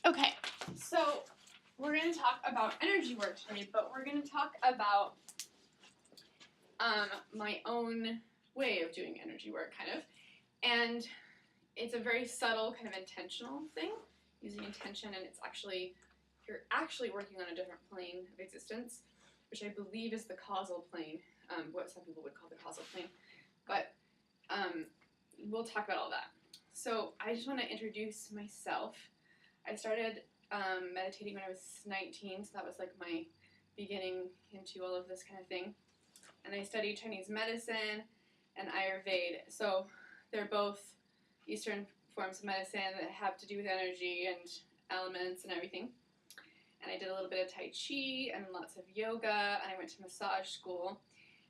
Okay, so we're going to talk about energy work today, but we're going to talk about my own way of doing energy work, kind of. And it's a very subtle, kind of intentional thing, using intention, and you're actually working on a different plane of existence, which I believe is the causal plane, what some people would call the causal plane. But we'll talk about all that. So I just want to introduce myself. I started meditating when I was 19, so that was like my beginning into all of this kind of thing. And I studied Chinese medicine and Ayurveda. So they're both Eastern forms of medicine that have to do with energy and elements and everything. And I did a little bit of Tai Chi and lots of yoga, and I went to massage school.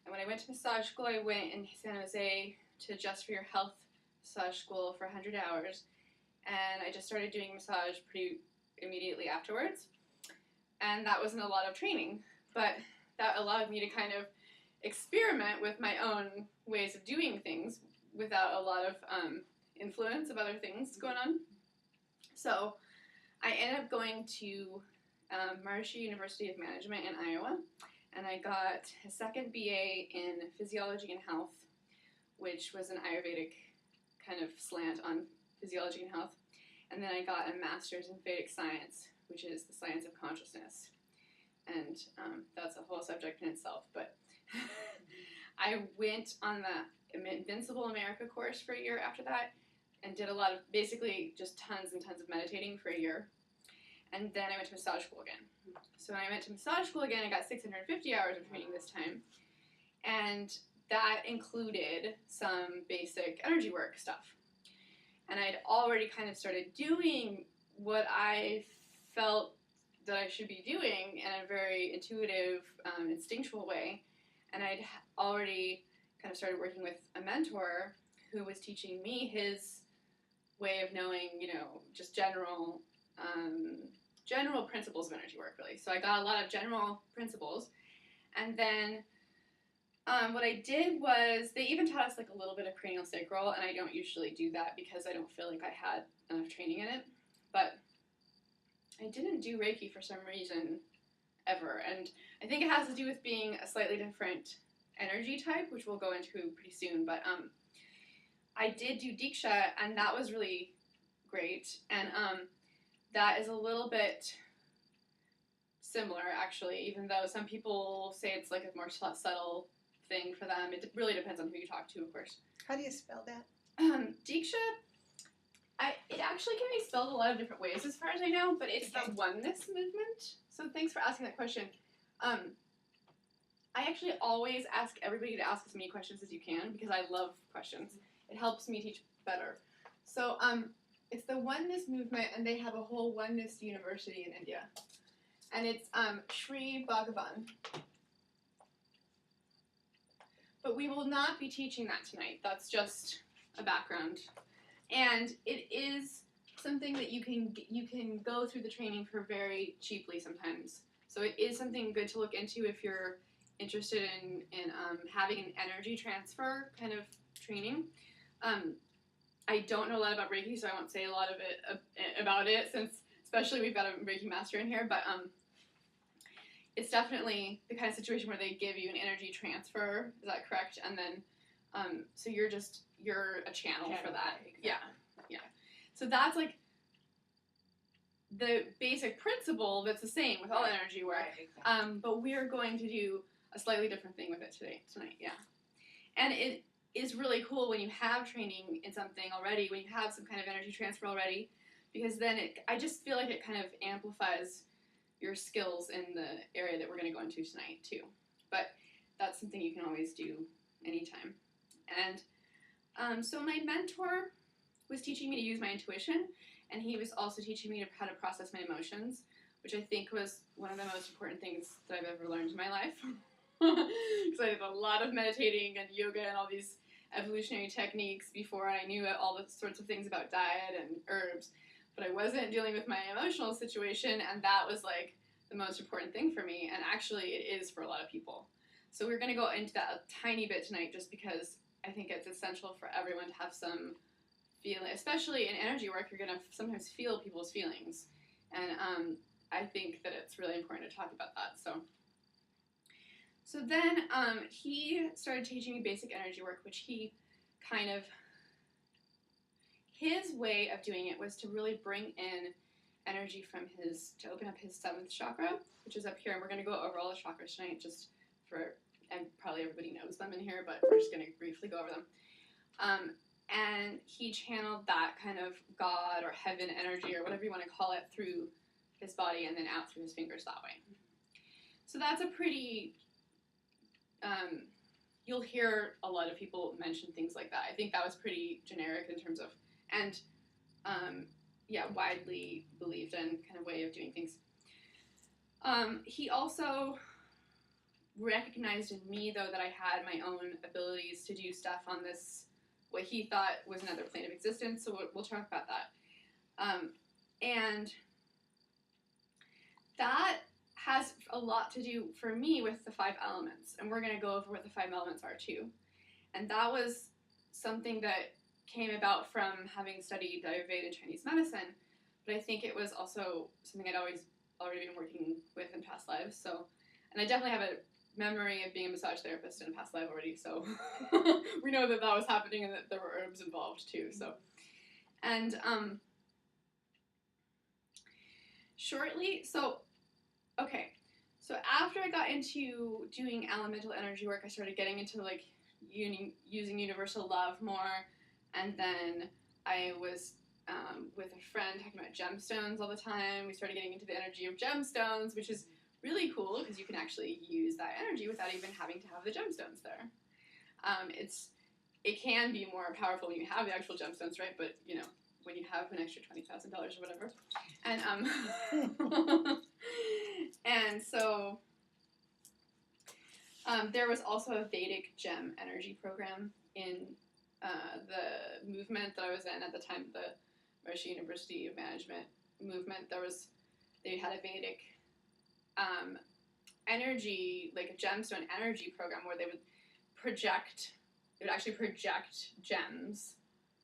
And when I went to massage school, I went in San Jose to Just for Your Health massage school for 100 hours. And I just started doing massage pretty immediately afterwards. And that wasn't a lot of training, but that allowed me to kind of experiment with my own ways of doing things without a lot of influence of other things going on. So I ended up going to Maharishi University of Management in Iowa, and I got a second BA in Physiology and Health, which was an Ayurvedic kind of slant on physiology and health. And then I got a master's in Vedic science, which is the science of consciousness. And that's a whole subject in itself. But I went on the Invincible America course for a year after that and did a lot of, basically just tons and tons of meditating for a year. And then I went to massage school again. So when I went to massage school again, I got 650 hours of training this time. And that included some basic energy work stuff. And I'd already kind of started doing what I felt that I should be doing in a very intuitive, instinctual way. And I'd already kind of started working with a mentor who was teaching me his way of knowing, just general principles of energy work, really. So I got a lot of general principles. And then what I did was, they even taught us like a little bit of cranial sacral, and I don't usually do that because I don't feel like I had enough training in it. But I didn't do Reiki for some reason ever, and I think it has to do with being a slightly different energy type, which we'll go into pretty soon. But I did do Diksha, and that was really great, and that is a little bit similar, actually, even though some people say it's like a more subtle thing for them. It really depends on who you talk to, of course. How do you spell that? Diksha, it actually can be spelled a lot of different ways as far as I know, but it's the oneness movement. So thanks for asking that question. I actually always ask everybody to ask as many questions as you can because I love questions. It helps me teach better. So it's the oneness movement, and they have a whole oneness university in India. And it's Sri Bhagavan. But we will not be teaching that tonight. That's just a background. And it is something that you can go through the training for very cheaply sometimes. So it is something good to look into if you're interested in having an energy transfer kind of training. I don't know a lot about Reiki, so I won't say a lot of it about it, since especially we've got a Reiki master in here. But it's definitely the kind of situation where they give you an energy transfer. Is that correct? And then, so you're a channel for that. Exactly. Yeah. So that's like the basic principle that's the same with all energy work. Right, exactly. But we're going to do a slightly different thing with it tonight. Yeah. And it is really cool when you have training in something already, when you have some kind of energy transfer already, because then I just feel like it kind of amplifies your skills in the area that we're going to go into tonight too. But that's something you can always do anytime. And so my mentor was teaching me to use my intuition, and he was also teaching me how to process my emotions, which I think was one of the most important things that I've ever learned in my life. Because I did a lot of meditating and yoga and all these evolutionary techniques before I knew all the sorts of things about diet and herbs. But I wasn't dealing with my emotional situation, and that was like the most important thing for me, and actually it is for a lot of people. So we're going to go into that a tiny bit tonight just because I think it's essential for everyone to have some feeling, especially in energy work. You're going to sometimes feel people's feelings, And I think that it's really important to talk about that. So then he started teaching me basic energy work, which he kind of, his way of doing it was to really bring in energy from to open up his 7th chakra, which is up here. And we're going to go over all the chakras tonight just for, and probably everybody knows them in here, but we're just going to briefly go over them. And he channeled that kind of God or heaven energy or whatever you want to call it through his body and then out through his fingers that way. So that's a pretty, you'll hear a lot of people mention things like that. I think that was pretty generic in terms of, and yeah, widely believed in kind of way of doing things. He also recognized in me, though, that I had my own abilities to do stuff on this, what he thought was another plane of existence, so we'll talk about that. And that has a lot to do, for me, with the 5 elements, and we're going to go over what the 5 elements are, too. And that was something that came about from having studied Ayurveda and Chinese medicine, but I think it was also something I'd already been working with in past lives, so, and I definitely have a memory of being a massage therapist in a past life already, so we know that that was happening and that there were herbs involved too, so. And okay, so after I got into doing elemental energy work, I started getting into like using universal love more, and then I was with a friend talking about gemstones all the time. We started getting into the energy of gemstones, which is really cool because you can actually use that energy without even having to have the gemstones there. It can be more powerful when you have the actual gemstones, right? But you know, when you have an extra $20,000 or whatever, and and so there was also a Vedic gem energy program in the movement that I was in at the time, the Maharishi University of Management movement. They had a Vedic energy, like a gemstone energy program where they would actually project gems,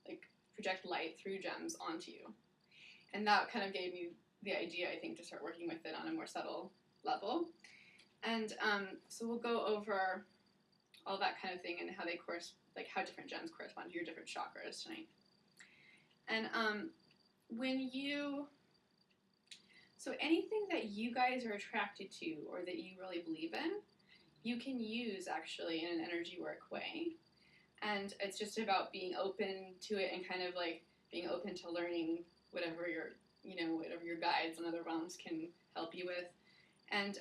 like project light through gems onto you. And that kind of gave me the idea, I think, to start working with it on a more subtle level. And so we'll go over all that kind of thing and how how different gems correspond to your different chakras tonight. And so anything that you guys are attracted to or that you really believe in, you can use actually in an energy work way. And it's just about being open to it and kind of like being open to learning whatever your guides and other realms can help you with. And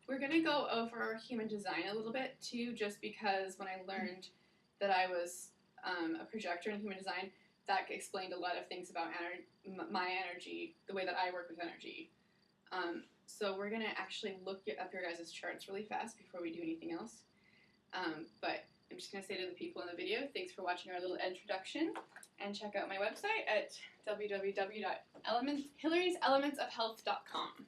we're going to go over human design a little bit too, just because when I learned that I was a projector in human design, that explained a lot of things about my energy, the way that I work with energy. So we're going to actually look up your guys' charts really fast before we do anything else. But I'm just going to say to the people in the video, thanks for watching our little introduction, and check out my website at www.hillarieselementsofhealth.com.